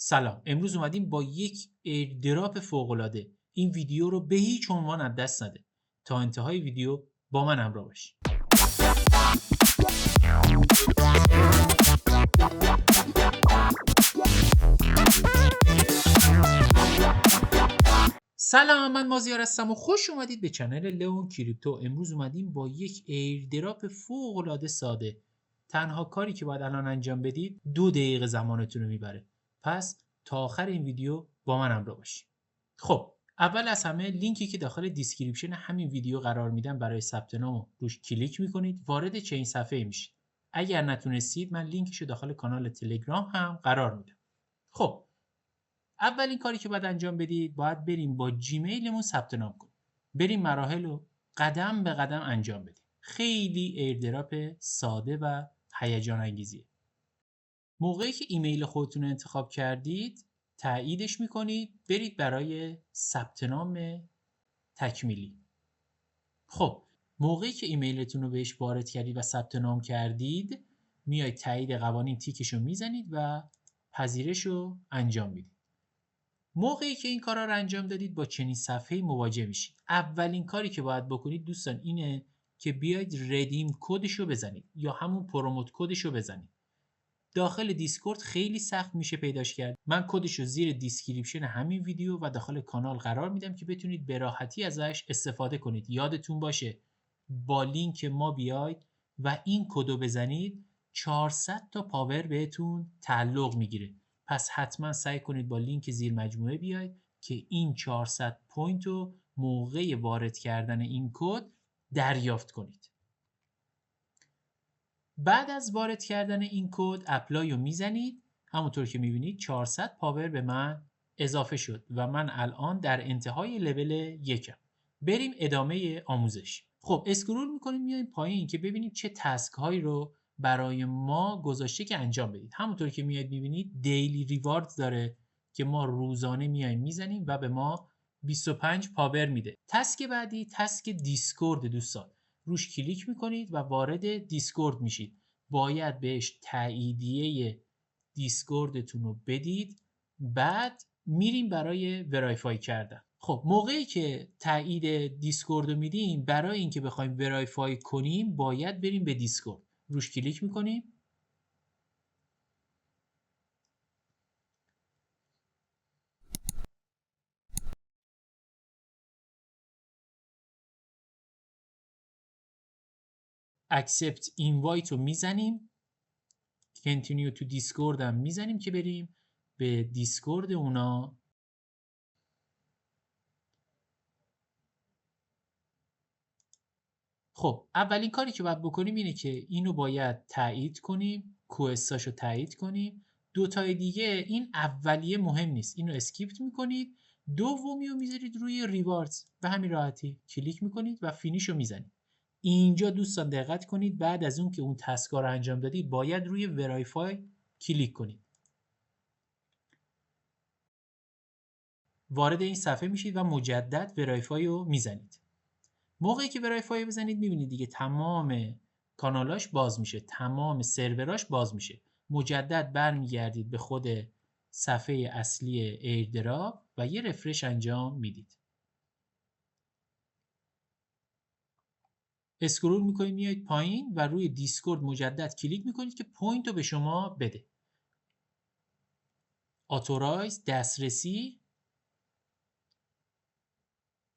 سلام، امروز اومدیم با یک ایردراپ فوق‌العاده. این ویدیو رو به هیچ عنوان از دست نده. تا انتهای ویدیو با من همراه باش. سلام، من مازیار هستم و خوش اومدید به کانال لئون کریپتو. امروز اومدیم با یک ایردراپ فوق‌العاده ساده. تنها کاری که باید الان انجام بدید 2 دقیقه زمانتون رو میبره. پس تا آخر این ویدیو با من همراه باشید. خب اول از همه لینکی که داخل دیسکریپشن همین ویدیو قرار میدم برای ثبت نام روش کلیک میکنید، وارد چین صفحه میشید. اگر نتونستید من لینکش رو داخل کانال تلگرام هم قرار میدم. خب اولین کاری که باید انجام بدید باید بریم با جیمیلمون ثبت نام کنیم. بریم مراحل رو قدم به قدم انجام بدیم. خیلی ایردراپ ساده و هیجان انگیزیه. موقعی که ایمیل خودتون رو انتخاب کردید تاییدش میکنید، برید برای ثبت نام تکمیلی. خب موقعی که ایمیلتون رو بهش وارد کردید و ثبت نام کردید میاید تایید قوانین تیکش رو میزنید و پذیرش رو انجام میدید. موقعی که این کارا رو انجام دادید با چنین صفحه‌ای مواجه میشید. اولین کاری که باید بکنید دوستان اینه که بیاید ردیم کدش رو بزنید یا همون پروموت کدش رو بزنید. داخل دیسکورد خیلی سخت میشه پیداش کرد. من کدش رو زیر دیسکریپشن همین ویدیو و داخل کانال قرار میدم که بتونید به راحتی ازش استفاده کنید. یادتون باشه با لینک ما بیاید و این کدو بزنید 400 تا پاور بهتون تعلق میگیره. پس حتما سعی کنید با لینک زیر مجموعه بیاید که این 400 پوینت رو موقع وارد کردن این کد دریافت کنید. بعد از وارد کردن این کد اپلای رو میزنید. همونطور که میبینید 400 پاور به من اضافه شد و من الان در انتهای لول 1م. بریم ادامه آموزش. خب اسکرول میکنیم میایم پایین که ببینید چه تسک هایی رو برای ما گذاشته که انجام بدید. همونطور که میاد میبینید دیلی ریوارد داره که ما روزانه میایم میزنیم و به ما 25 پاور میده. تسک بعدی تسک دیسکورد دوستان. روش کلیک میکنید و وارد دیسکورد میشید. باید بهش تاییدیه دیسکوردتون رو بدید. بعد میریم برای ورایفای کردن. خب موقعی که تایید دیسکورد رو میدیم برای اینکه بخوایم ورایفای کنیم باید بریم به دیسکورد. روش کلیک میکنیم. accept invite رو میزنیم. continue to discord هم میزنیم که بریم به دیسکورد اونا. خب اولین کاری که باید بکنیم اینه که اینو باید تایید کنیم، کوئستاشو تایید کنیم. دو تای دیگه این اولیه مهم نیست، اینو اسکیپت میکنید. دومی رو میذارید روی ریواردز، به همین راحتی کلیک میکنید و فینیش رو میزنید. اینجا دوستان دقت کنید بعد از اون که اون تسکا رو انجام دادید باید روی ورایفای کلیک کنید. وارد این صفحه میشید و مجدد ورایفای رو میزنید. موقعی که ورایفای بزنید میبینید دیگه تمام کانالاش باز میشه، تمام سروراش باز میشه. مجدد برمیگردید به خود صفحه اصلی ایردراپ و یه رفرش انجام میدید. اسکرول میکنید میایید پایین و روی دیسکورد مجدد کلیک میکنید که پوینت رو به شما بده. اتورایز، دسترسی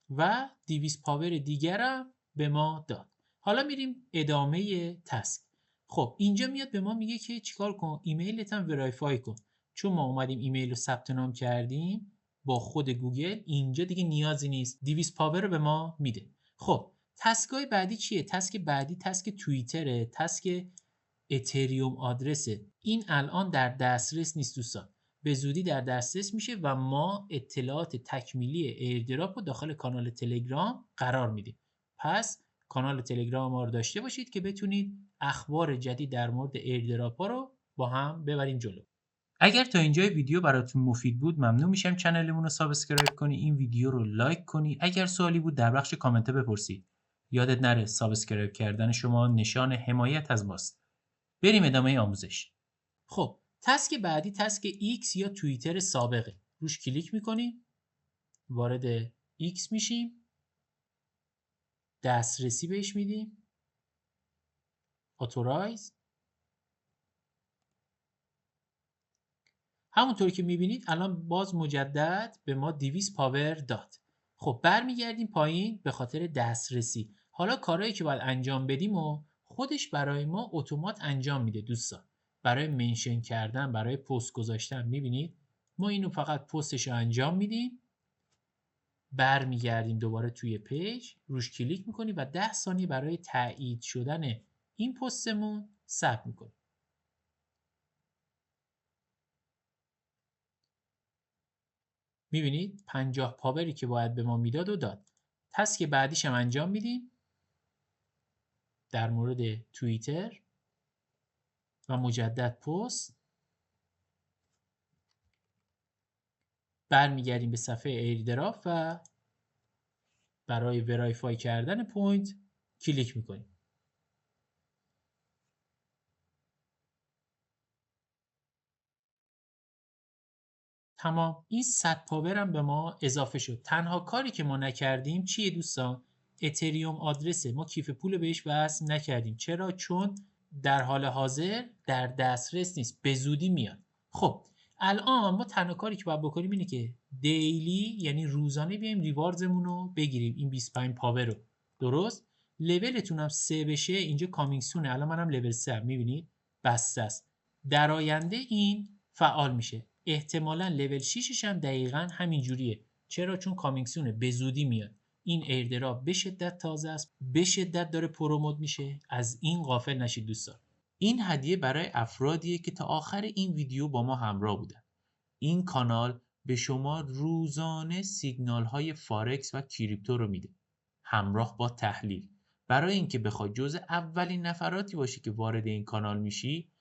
و 200 پاور دیگرم به ما داد. حالا میریم ادامه تسک. خب اینجا میاد به ما میگه که چیکار کن، ایمیلت هم ورایفای کن. چون ما اومدیم ایمیل رو ثبت نام کردیم با خود گوگل، اینجا دیگه نیازی نیست. 200 پاور رو به ما میده. خب تسکای بعدی چیه؟ تسک بعدی تسک توییتره، تسک اتریوم آدرسه. این الان در دسترس نیست دوستان، به زودی در دسترس میشه و ما اطلاعات تکمیلی ایردراپ رو داخل کانال تلگرام قرار میدیم. پس کانال تلگرام ما رو داشته باشید که بتونید اخبار جدید در مورد ایردراپ ها رو با هم ببریم جلو. اگر تا اینجای ویدیو براتون مفید بود ممنون میشم چنلمون رو سابسکرایب کنی، این ویدیو رو لایک کنی. اگر سوالی بود در بخش کامنت بپرسید. یادت نره سابسکرایب کردن شما نشان حمایت از ماست. بریم ادامه آموزش. خب تسک بعدی تسک X یا توییتر سابقه. روش کلیک میکنیم، وارد X میشیم، دسترسی بهش میدیم، اتورایز. همونطور که میبینید الان باز مجدد به ما 200 پاور داد. خب برمیگردیم پایین به خاطر دسترسی. حالا کارهایی که باید انجام بدیم و خودش برای ما اتومات انجام میده دوستان. برای منشن کردن، برای پست گذاشتن، میبینید ما اینو فقط پستش رو انجام میدیم، برمیگردیم دوباره توی پیج، روش کلیک میکنیم و 10 ثانیه برای تایید شدن این پستمون صبر میکنیم. میبینید 50 پاوری که باید به ما میداد و داد. تسک بعدیش هم انجام میدیم در مورد توییتر و مجدد پست. برمیگردیم به صفحه ایردراپ و برای ورایفای کردن پوینت کلیک میکنیم. تمام. این 100 پاور هم به ما اضافه شد. تنها کاری که ما نکردیم چیه دوستان؟ اتریوم آدرسه. ما کیف پول بهش وصل نکردیم. چرا؟ چون در حال حاضر در دسترس نیست، به زودی میاد. خب الان ما تنها کاری که باید بکنیم اینه که دیلی یعنی روزانه بیایم ریواردمون رو بگیریم، این 25 پاور رو. درست؟ لولتون هم 3 بشه، اینجا کامینگ سونه. الان منم لول 3 ام، میبینید بسته است. در آینده این فعال میشه. احتمالاً لول 6ش هم دقیقاً همین جوریه. چرا؟ چون کامینگ سونه، به زودی میاد. این ایردراپ به شدت تازه است، به شدت داره پروموت میشه. از این غافل نشید دوستان. این هدیه برای افرادیه که تا آخر این ویدیو با ما همراه بودن. این کانال به شما روزانه سیگنال های فارکس و کریپتو رو میده، همراه با تحلیل. برای اینکه بخوای جزء اولین نفراتی باشی که وارد این کانال میشی،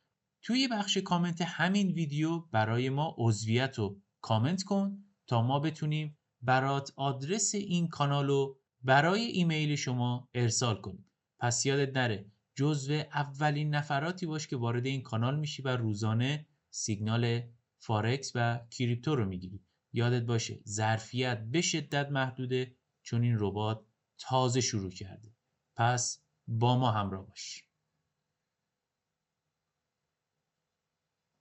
توی بخش کامنت همین ویدیو برای ما عضویت رو کامنت کن تا ما بتونیم برات آدرس این کانال رو برای ایمیل شما ارسال کنیم. پس یادت نره جزو اولین نفراتی باش که وارد این کانال میشی و روزانه سیگنال فارکس و کریپتو رو میگیری. یادت باشه ظرفیت به شدت محدوده چون این ربات تازه شروع کرده. پس با ما همراه باش.